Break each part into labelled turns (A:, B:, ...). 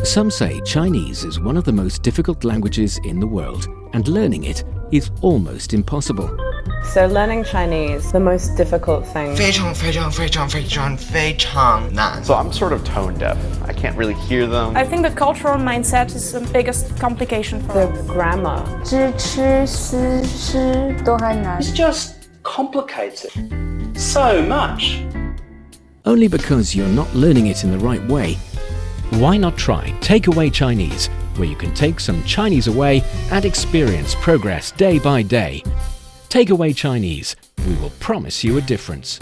A: Some say Chinese is one of the most difficult languages in the world, and learning it is almost impossible.
B: So learning Chinese, the most difficult thing.
C: 非常非常非常非常非常难.
D: So I'm sort of tone deaf. I can't really hear them.
E: I think the cultural mindset is the biggest complication for
B: The grammar.
F: 知吃思诗都还难
G: It's just complicated so much.
A: Only because you're not learning it in the right way. Why not try Takeaway Chinese, where you can take some Chinese away and experience progress day by day. Takeaway Chinese, we will promise you a difference.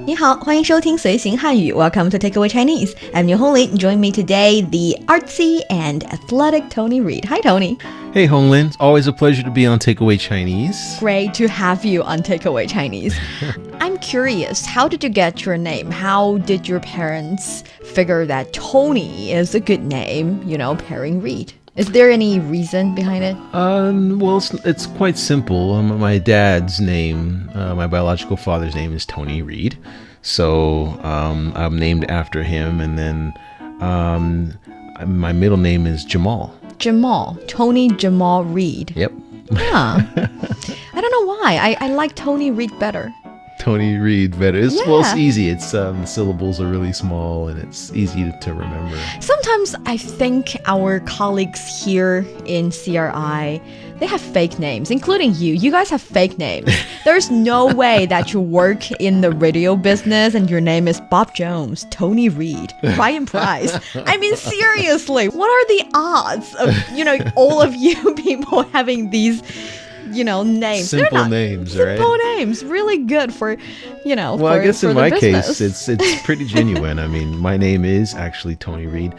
H: 你好，欢迎收听随行汉语 Welcome to Takeaway Chinese. I'm New Honglin. Join me today, the artsy and athletic Tony Reed. Hi, Tony.
I: Hey, Honglin. It's always a pleasure to be on Takeaway Chinese.
H: Great to have you on Takeaway Chinese. I'm curious, how did you get your name? How did your parents figure that Tony is a good name, pairing Reed? Is there any reason behind it?
I: Well, it's quite simple. My dad's name, my biological father's name is Tony Reed. So I'm named after him. And then my middle name is Jamal.
H: Jamal. Tony Jamal Reed.
I: Yep.
H: Yeah. I don't know why. I like Tony Reed better.
I: Tony Reed better.
H: Yeah.
I: Well, it's easy. It's the syllables are really small and it's easy to remember.
H: Sometimes I think our colleagues here in CRI, they have fake names, including you. You guys have fake names. There's no way that you work in the radio business and your name is Bob Jones, Tony Reed, Ryan Price. I mean, seriously, what are the odds of, all of you people having these names.
I: Simple names, right?
H: Simple names. Really good for,
I: Well,
H: for,
I: I guess in my
H: business.
I: case, it's pretty genuine. I mean, my name is actually Tony Reed.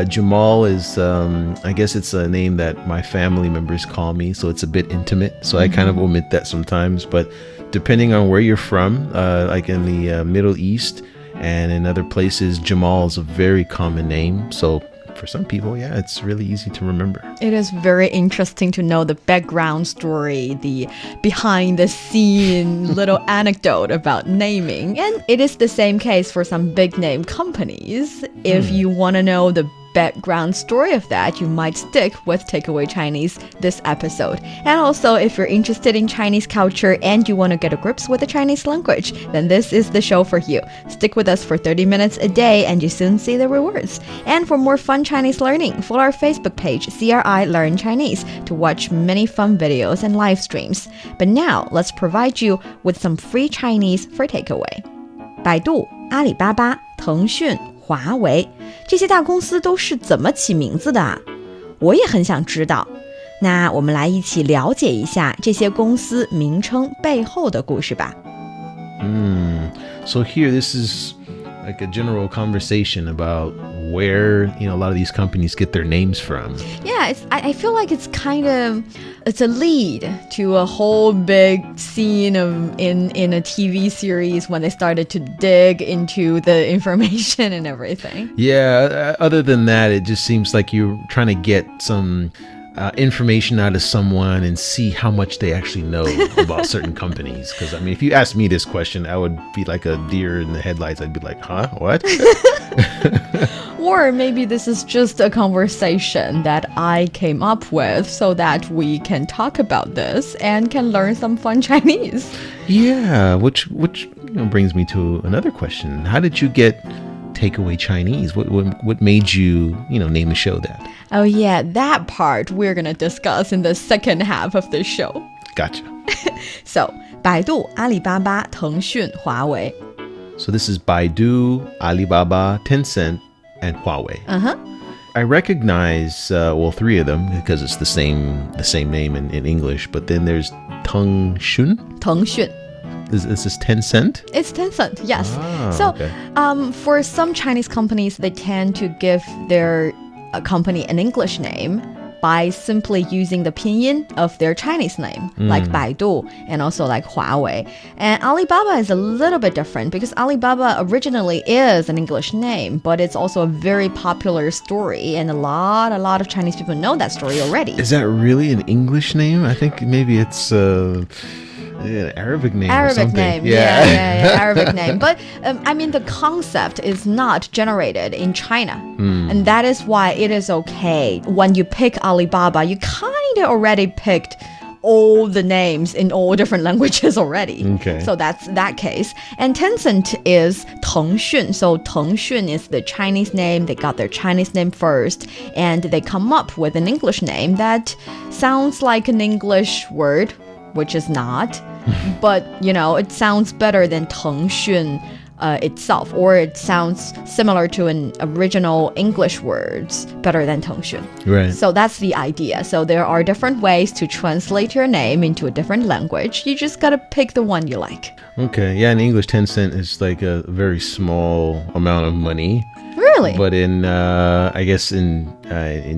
I: Jamal is, I guess it's a name that my family members call me, so it's a bit intimate. So I kind of omit that sometimes. But depending on where you're from, like in the Middle East and in other places, Jamal is a very common name. So for some people, yeah, it's really easy to remember.
H: It is very interesting to know the background story, the behind the scene little anecdote about naming. And it is the same case for some big name companies. If you want to know the background story of that, you might stick with Takeaway Chinese this episode. And also, if you're interested in Chinese culture and you want to get a grips with the Chinese language, then this is the show for you. Stick with us for 30 minutes a day and you soon see the rewards. And for more fun Chinese learning, follow our Facebook page, CRI Learn Chinese, to watch many fun videos and live streams. But now, let's provide you with some free Chinese for takeaway. 百度、阿里巴巴、腾讯、华为这些大公司都是怎么起名字的啊？我也很想知道。那我们来一起了解一下这些公司名称背后的故事吧。
I: So here, this is like a general conversation about where a lot of these companies get their names from.
H: Yeah, I feel like it's a lead to a whole big scene in a TV series when they started to dig into the information and everything.
I: Yeah, other than that, it just seems like you're trying to get some information out of someone and see how much they actually know about certain companies. Because, I mean, if you asked me this question, I would be like a deer in the headlights. I'd be like, huh? What?
H: Or maybe this is just a conversation that I came up with so that we can talk about this and can learn some fun Chinese.
I: Yeah, which brings me to another question. How did you get Takeaway Chinese? What made you, name the show that?
H: Oh yeah, that part we're going to discuss in the second half of the show.
I: Gotcha.
H: So, 百度、阿里巴巴、腾讯、华为.
I: So this is Baidu, Alibaba, Tencent, and Huawei. I recognize, three of them because it's the same name in English. But then there's Tengshun.
H: Tengshun.
I: Is this Tencent?
H: It's Tencent, yes.
I: Okay.
H: For some Chinese companies, they tend to give their company an English name by simply using the pinyin of their Chinese name, like Baidu and also like Huawei. And Alibaba is a little bit different because Alibaba originally is an English name, but it's also a very popular story, and a lot of Chinese people know that story already.
I: Is that really an English name? I think maybe it's Arabic name. or
H: Arabic
I: something.
H: name, yeah, Arabic name. But I mean, the concept is not generated in China, and that is why it is okay when you pick Alibaba. You kind of already picked all the names in all different languages already.
I: Okay.
H: So that's that case. And Tencent is Tengxun. So Tengxun is the Chinese name. They got their Chinese name first, and they come up with an English name that sounds like an English word, which is not. But, it sounds better than Tengxun itself, or it sounds similar to an original English words better than Tengxun.
I: Right.
H: So that's the idea. So there are different ways to translate your name into a different language. You just gotta pick the one you like.
I: Okay. Yeah, in English, 10 cent is like a very small amount of money.
H: Really?
I: But in, I guess in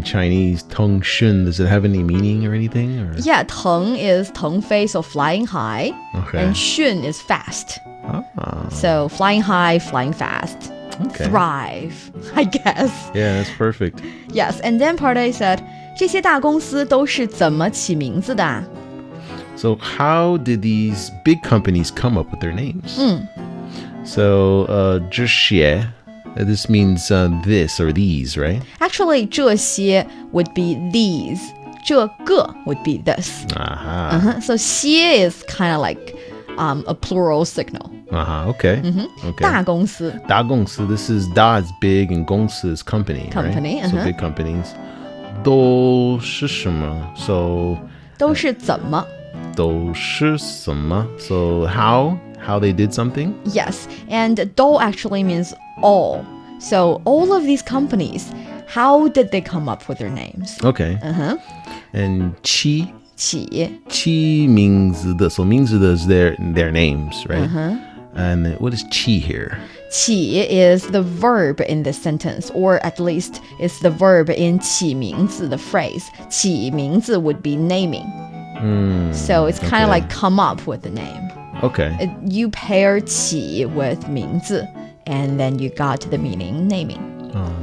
I: Chinese, Teng Shun, does it have any meaning or anything? Or?
H: Yeah, Teng is Teng Fei, so flying high.
I: Okay.
H: And Xun is fast.
I: Ah.
H: So flying high, flying fast.
I: Okay.
H: Thrive, I guess.
I: Yeah, that's perfect.
H: Yes, and then Part A said, 这些大公司都是怎么起名字的？
I: So how did these big companies come up with their names? So, 这些, this means this or these, right?
H: Actually, 这些 would be these. 这个 would be this.
I: Aha.
H: So 些 is kind of like a plural signal.
I: Okay. Okay.
H: 大公司.
I: 大公司, this is da is big and 公司 is company,
H: Company,
I: right? So big companies. 都是什么? So
H: 都是怎么?
I: 都是什么? So how they did something?
H: Yes, and 都 actually means all. So all of these companies, how did they come up with their names?
I: Okay. And 七
H: 起
I: means the, so 名字的 is their names, right? And what is 七 here?
H: 起 is the verb in this sentence, or at least it's the verb in 起名字 the phrase. 起名字 would be naming. So it's kind of like come up with the name.
I: Okay.
H: You pair 起 with 名字, and then you got the meaning naming.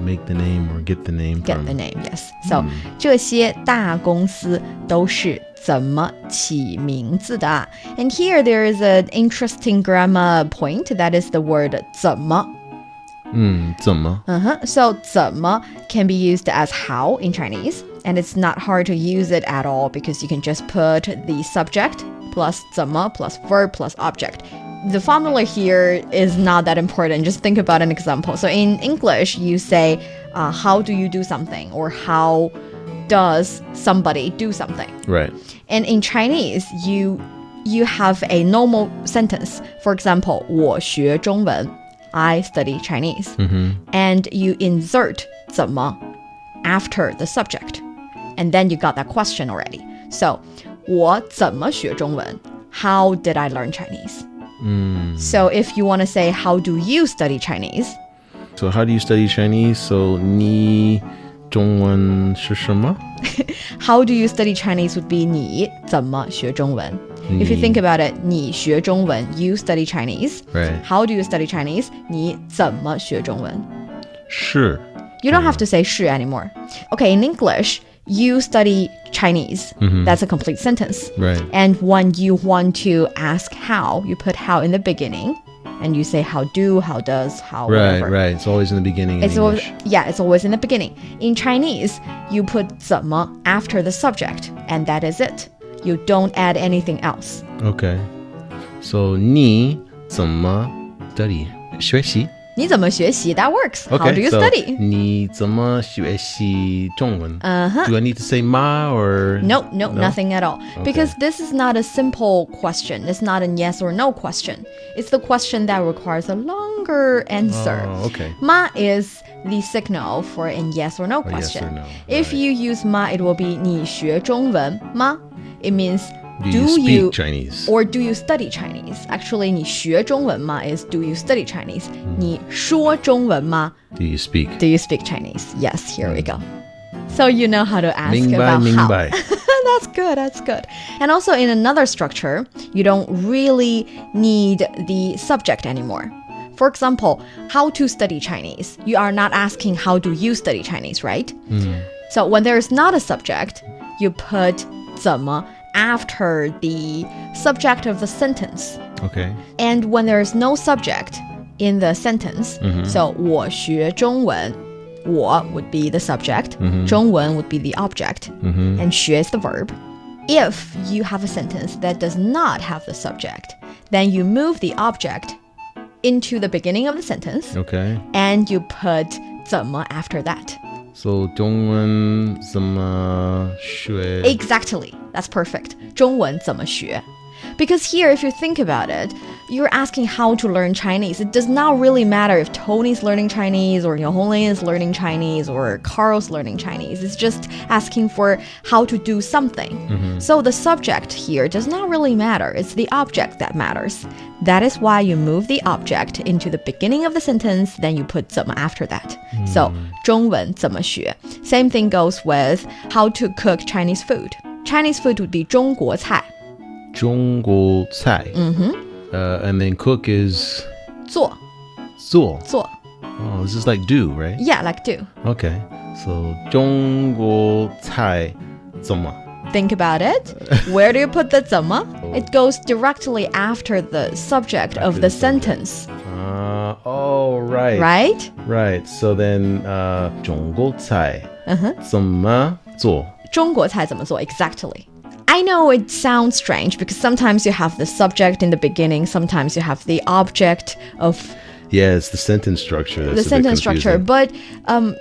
I: Make the name or get the name
H: Get
I: from.
H: the name, yes. So 这些大公司都是怎么起名字的? And here there is an interesting grammar point, that is the word 怎么.
I: 怎么?
H: So 怎么 can be used as how in Chinese, and it's not hard to use it at all because you can just put the subject plus 怎么 plus verb plus object. The formula here is not that important. Just think about an example. So in English, you say, how do you do something? Or how does somebody do something?
I: Right.
H: And in Chinese, you have a normal sentence. For example, 我学中文. I study Chinese. And you insert 怎么 after the subject. And then you got that question already. So, 我怎么学中文? How did I learn Chinese? So if you want to say, how do you study Chinese?
I: So how do you study Chinese? So 你中文是什么?
H: How do you study Chinese would be 你怎么学中文? If you think about it, 你学中文, you study Chinese.
I: Right.
H: How do you study Chinese? 你怎么学中文?
I: 是.
H: You don't have to say 是 anymore. Okay, in English, you study Chinese. That's a complete sentence.
I: Right.
H: And when you want to ask how, you put how in the beginning. And you say how do, how does, how whatever.
I: Right. It's always in the beginning in
H: It's always,
I: English.
H: it's always in the beginning. In Chinese, you put 怎么 after the subject, and that is it. You don't add anything else.
I: Okay. So 你怎么 study? 学习?
H: 你怎么学习? That works.
I: Okay,
H: How do you
I: so
H: study?
I: 你怎么学习中文? Do I need to say ma or?
H: No, nothing at all. Because this is not a simple question. It's not a yes or no question. It's the question that requires a longer answer.
I: Oh, okay.
H: Ma is the signal for a yes or no question.
I: Yes or no,
H: If
I: right.
H: you use ma, it will be 你学中文吗? It means
I: Do you speak Chinese?
H: or do you study Chinese? Actually, 你学中文吗 is do you study Chinese? 你说中文吗?
I: Do you speak?
H: Do you speak Chinese? Yes, here we go. So you know how to ask
I: 明白,
H: about how.
I: 明白.
H: That's good. And also in another structure, you don't really need the subject anymore. For example, how to study Chinese. You are not asking how do you study Chinese, right? So when there is not a subject, you put 怎么 after the subject of the sentence.
I: Okay.
H: And when there is no subject in the sentence, so 我学中文, 我 would be the subject, 中文 would be the object, and 学 is the verb. If you have a sentence that does not have the subject, then you move the object into the beginning of the sentence,
I: Okay.
H: and you put 怎么 after that.
I: So 中文怎么学?
H: Exactly. That's perfect. 中文怎么学? Because here, if you think about it, you're asking how to learn Chinese. It does not really matter if Tony's learning Chinese or Hongling is learning Chinese or Carl's learning Chinese. It's just asking for how to do something. So the subject here does not really matter. It's the object that matters. That is why you move the object into the beginning of the sentence, then you put 怎么 after that. So 中文怎么学? Same thing goes with how to cook Chinese food. Chinese food would be 中国菜.
I: 中国菜. And then cook is
H: 做.
I: 做.
H: 做.
I: Oh, this is like do, right?
H: Yeah, like do.
I: Okay. So 中国菜怎么?
H: Think about it. Where do you put the 怎么? It goes directly after the subject of the sentence.
I: Oh, right.
H: Right?
I: Right. So then 中国菜怎么做?
H: 中国菜怎么做? Exactly. I know it sounds strange because sometimes you have the subject in the beginning, sometimes you have the object of
I: Yeah, it's the sentence structure. That's
H: the
I: a bit
H: sentence structure.
I: confusing.
H: But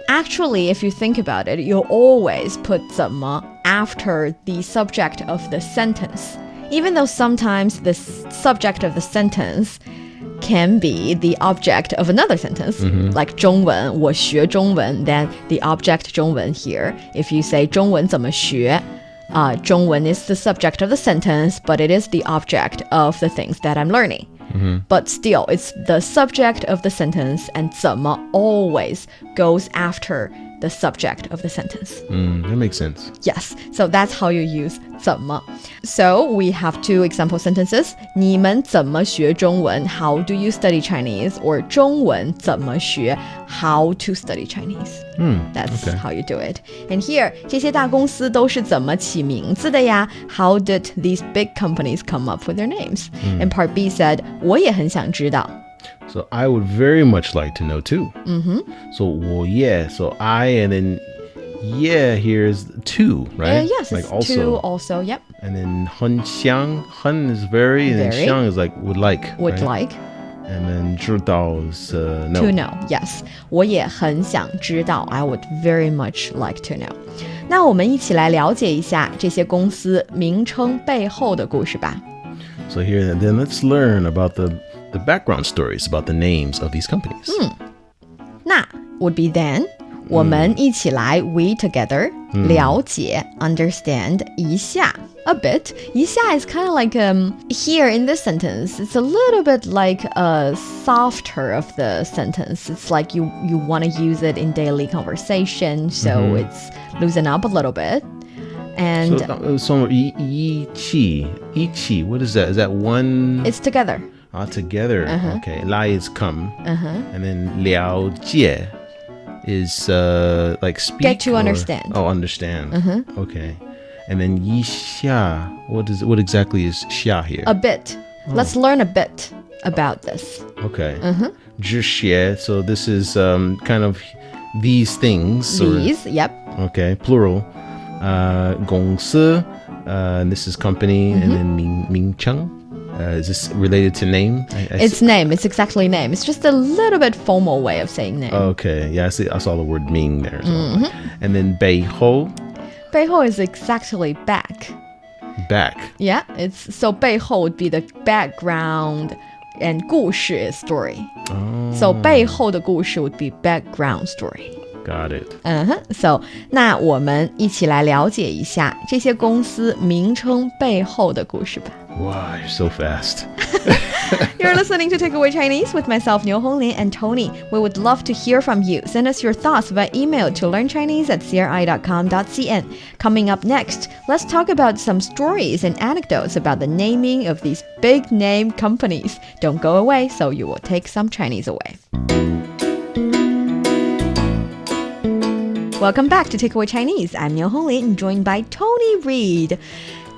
H: actually, if you think about it, you'll always put 怎么 after the subject of the sentence. Even though sometimes the subject of the sentence can be the object of another sentence, like 中文,我学中文, then the object 中文 here. If you say 中文怎么学, 中文 is the subject of the sentence, but it is the object of the things that I'm learning. But still, it's the subject of the sentence, and 怎么 always goes after the subject of the sentence.
I: That makes sense.
H: Yes, so that's how you use 怎么. So we have two example sentences. 你们怎么学中文? How do you study Chinese? Or 中文怎么学? How to study Chinese. That's
I: okay.
H: how you do it. And here, 这些大公司都是怎么起名字的呀? How did these big companies come up with their names? And part B said, 我也很想知道.
I: So I would very much like to know too. So 我也, so I, and then yeah here is two, right?
H: Yes,
I: like
H: it's
I: also.
H: two also, yep.
I: And then 很想, 很 is very, and then
H: Very.
I: 想is like would like.
H: Would
I: right?
H: like.
I: And then 知道 is no.
H: To know, yes. 我也很想知道. I would very much like to know. 那我们一起来了解一下这些公司名称背后的故事吧。
I: So here, then let's learn about the background stories about the names of these companies.
H: 那 would be then. 我们一起来 we together 了解 understand 一下 a bit. 一下 is kind of like here in this sentence, it's a little bit like a softer of the sentence. It's like you want to use it in daily conversation, so it's loosen up a little bit. And
I: So 一起, what is that? Is that one?
H: it's together.
I: Together. Okay. 来 is come. And then 了解 is like speak.
H: Get to
I: or-
H: understand.
I: Oh, understand. Okay. And then 一下, what exactly is 下 here?
H: A bit. Let's learn a bit about this.
I: Okay. 知学, so this is kind of these things. or-
H: These, yep.
I: Okay, plural. 公司, and this is company, and then 名称. Is this related to name?
H: It's name. It's exactly name. It's just a little bit formal way of saying name.
I: Okay, yeah, I saw the word 名 there as well. And then 背后,
H: 背后 is exactly back.
I: back.
H: Yeah, it's so 背后 would be the background, and 故事 is story. So 背后的故事 would be background story.
I: Got it.
H: So 那我们一起来了解一下这些公司名称背后的故事吧。
I: Wow, you're so fast.
H: You're listening to Takeaway Chinese with myself, Niu Honglin, and Tony. We would love to hear from you. Send us your thoughts via email to learnchinese@cri.com.cn. Coming up next, let's talk about some stories and anecdotes about the naming of these big name companies. Don't go away, so you will take some Chinese away. Welcome back to Takeaway Chinese. I'm Niu Honglin, joined by Tony Reed.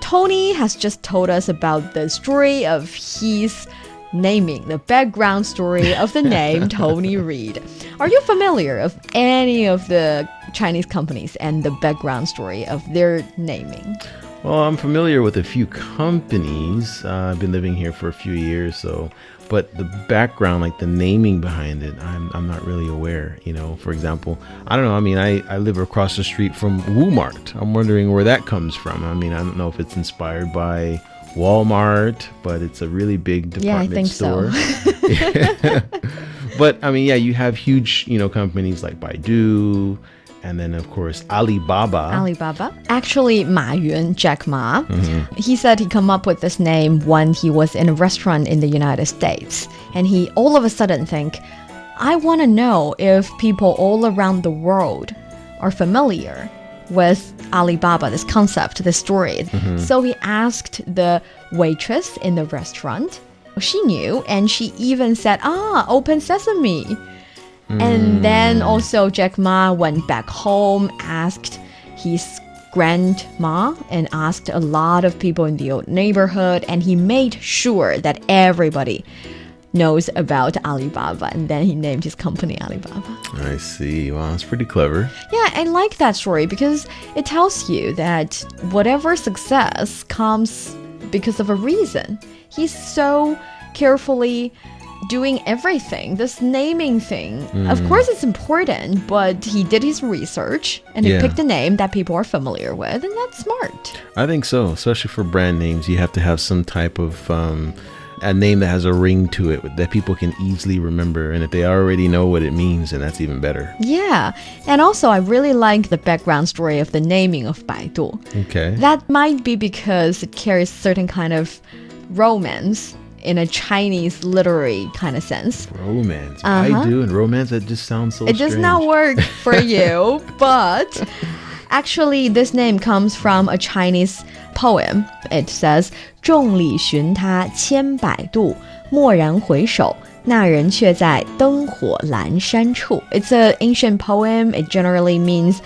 H: Tony has just told us about the story of his naming, the background story of the name Tony Reid. Are you familiar of any of the Chinese companies and the background story of their naming?
I: Well, I'm familiar with a few companies. I've been living here for a few years, but the background, like the naming behind it, I'm not really aware. For example, I don't know. I mean, I live across the street from Walmart. I'm wondering where that comes from. I mean, I don't know if it's inspired by Walmart, but it's a really big department store.
H: So.
I: But I mean, yeah, you have huge, companies like Baidu, and then of course Alibaba.
H: Actually, Ma Yun, Jack Ma, he said he come up with this name when he was in a restaurant in the United States, and he all of a sudden think, I want to know if people all around the world are familiar with Alibaba, this concept, this story. So he asked the waitress in the restaurant. She knew, and she even said, open sesame. And then also Jack Ma went back home, asked his grandma, and asked a lot of people in the old neighborhood, and he made sure that everybody knows about Alibaba, and then he named his company Alibaba.
I: I see. Wow, that's pretty clever.
H: Yeah, I like that story because it tells you that whatever success comes because of a reason. He's so carefully doing everything. This naming thing, of course it's important, but he did his research and he picked a name that people are familiar with, and that's smart.
I: I think so, especially for brand names. You have to have some type of a name that has a ring to it that people can easily remember, and if they already know what it means, then that's even better.
H: Yeah, and also I really like the background story of the naming of Baidu.
I: Okay.
H: That might be because it carries certain kind of romance in a Chinese literary kind of sense.
I: Romance. Baidu and romance, that just sounds so strange.
H: It does not work for you, but actually this name comes from a Chinese poem. It says 众里寻他千百度，蓦然回首，那人却在灯火阑珊处. It's an ancient poem. It generally means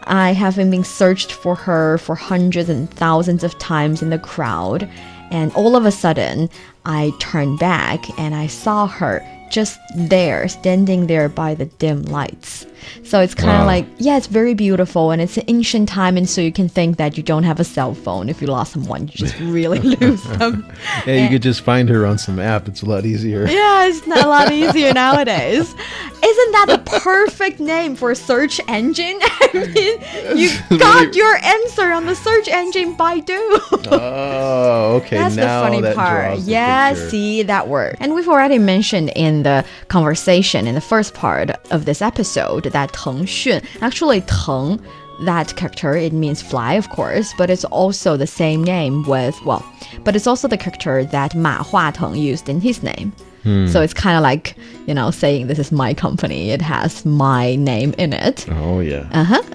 H: I haven't been searched for her for hundreds and thousands of times in the crowd, and all of a sudden I turned back and I saw her just there, standing there by the dim lights. So it's kind of like, yeah, it's very beautiful, and it's an ancient time, and so you can think that you don't have a cell phone. If you lost someone, you just really lose them.
I: Yeah, you could just find her on some app. It's a lot easier.
H: Yeah, it's not a lot easier nowadays. Isn't that the perfect name for a search engine? I mean, you got your answer on the search engine Baidu.
I: Oh, okay.
H: That's
I: now
H: the funny
I: that
H: part.
I: draws the
H: Yeah,
I: picture.
H: see, that worked. And we've already mentioned in the conversation in the first part of this episode that Teng Xun, actually Teng, that character, it means fly, of course, but it's also the same name with, but it's also the character that Ma Huateng used in his name. So it's kind of like, saying this is my company. It has my name in it.
I: Oh, yeah.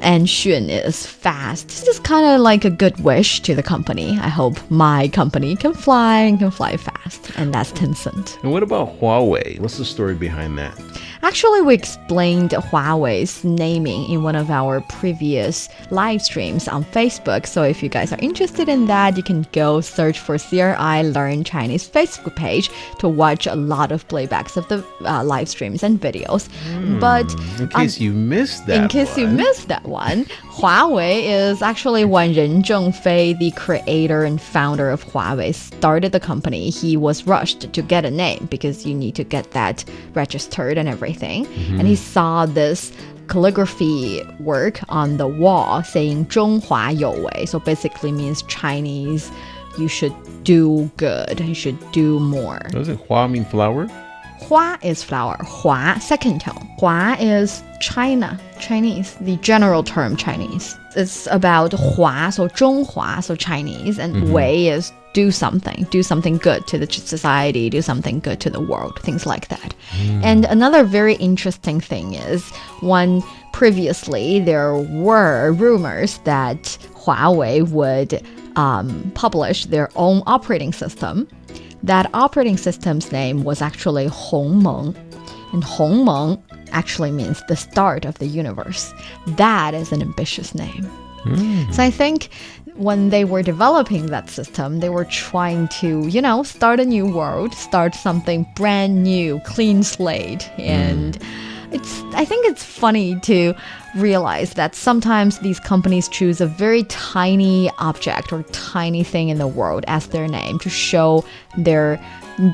H: And Xun is fast. This is kind of like a good wish to the company. I hope my company can fly and can fly fast. And that's Tencent.
I: And what about Huawei? What's the story behind that?
H: Actually, we explained Huawei's naming in one of our previous live streams on Facebook. So if you guys are interested in that, you can go search for CRI Learn Chinese Facebook page to watch a lot of playbacks of the live streams and videos. But
I: in case you missed that
H: one, Huawei is actually when Ren Zhengfei, the creator and founder of Huawei, started the company. He was rushed to get a name because you need to get that registered and everything. And he saw this calligraphy work on the wall saying 中华有为, so basically means Chinese, you should do good, you should do more.
I: Doesn't Hua mean flower?
H: Hua is flower. Hua, second tone. Hua is China, Chinese, the general term Chinese. It's about Hua, so 中华, so Chinese, and Wei is do something good to the society, do something good to the world, things like that. And another very interesting thing is when previously there were rumors that Huawei would publish their own operating system. That operating system's name was actually Hongmeng, and Hongmeng actually means the start of the universe. That is an ambitious name. So I think when they were developing that system, they were trying to, start a new world, start something brand new, clean slate. And I think it's funny to realize that sometimes these companies choose a very tiny object or tiny thing in the world as their name to show their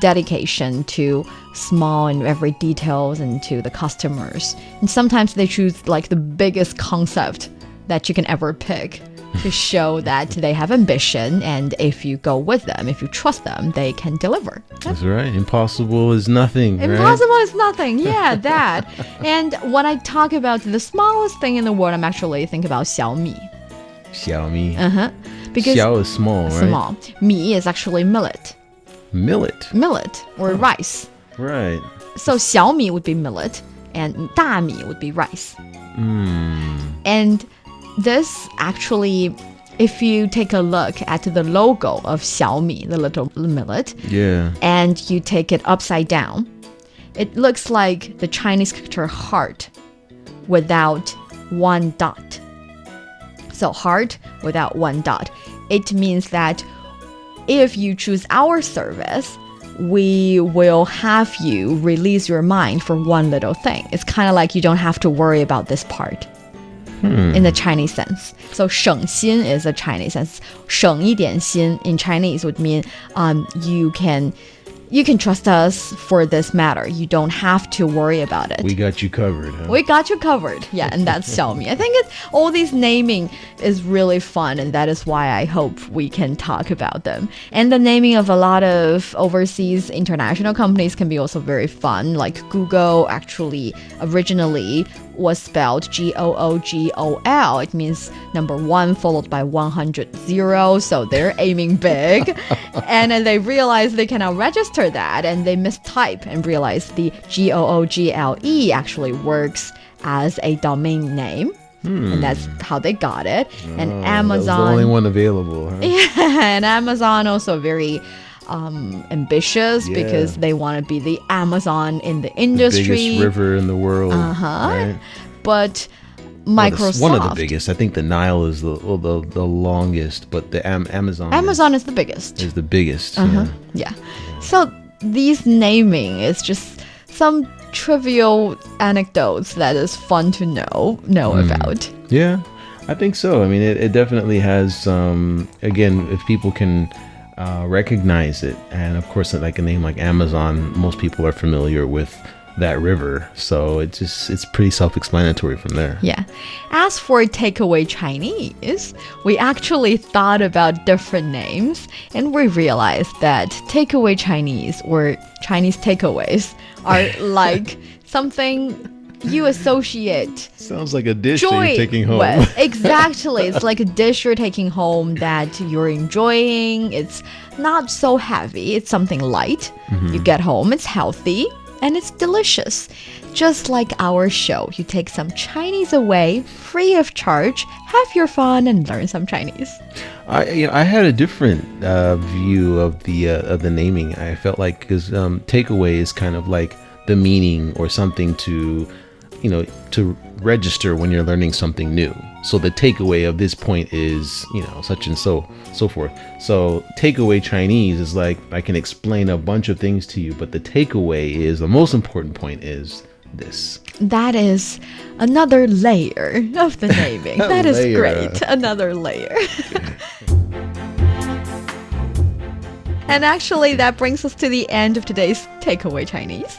H: dedication to small and every details and to the customers. And sometimes they choose like the biggest concept that you can ever pick to show that they have ambition, and if you go with them, if you trust them, they can deliver.
I: That's right. Impossible is nothing.
H: Impossible is nothing. Yeah, that. And when I talk about the smallest thing in the world, I'm actually thinking about Xiaomi.
I: Xiaomi.
H: Because
I: Xiao is small, right?
H: Small. Mi is actually millet. Millet or rice.
I: Right.
H: So Xiaomi would be millet and Dami would be rice. And this actually, if you take a look at the logo of Xiaomi, the little millet, and you take it upside down, it looks like the Chinese character heart without one dot. So heart without one dot. It means that if you choose our service, we will have you release your mind for one little thing. It's kind of like you don't have to worry about this part. In the Chinese sense. So 省心 is a Chinese sense. 省一点心 in Chinese would mean you can trust us for this matter. You don't have to worry about it.
I: We got you covered, huh?
H: We got you covered. Yeah, and that's Xiaomi. I think all these naming is really fun, and that is why I hope we can talk about them. And the naming of a lot of overseas international companies can be also very fun. Like Google actually originally was spelled Googol. It means number 1 followed by 100 zeros. So they're aiming big. And then they realized they cannot register that, and they mistype and realized the Google actually works as a domain name. And that's how they got it. And Amazon.
I: That was the only one available, huh?
H: Yeah, and Amazon also very ambitious because they want to be the Amazon in the industry.
I: The biggest river in the world. Right?
H: But Microsoft.
I: One of the biggest. I think the Nile is the longest, but the
H: Amazon is the biggest.
I: Is the biggest.
H: Yeah. So these naming is just some trivial anecdotes that is fun to know about.
I: Yeah, I think so. I mean, it definitely has. Again, if people can recognize it, and of course, like a name like Amazon, most people are familiar with that river, so it's pretty self-explanatory from there.
H: Yeah. As for takeaway Chinese, we actually thought about different names, and we realized that takeaway Chinese or Chinese takeaways are like something you associate.
I: Sounds like a dish
H: joy
I: that you're taking home.
H: With. Exactly. It's like a dish you're taking home that you're enjoying. It's not so heavy. It's something light. You get home, it's healthy, and it's delicious. Just like our show, you take some Chinese away, free of charge, have your fun, and learn some Chinese.
I: I had a different view of the naming. I felt like because takeaway is kind of like the meaning or something to register when you're learning something new. So the takeaway of this point is, such and so forth. So takeaway Chinese is like, I can explain a bunch of things to you, but the takeaway is, the most important point is this.
H: That is another layer of the naming. That is great. Another layer. And actually, that brings us to the end of today's Takeaway Chinese.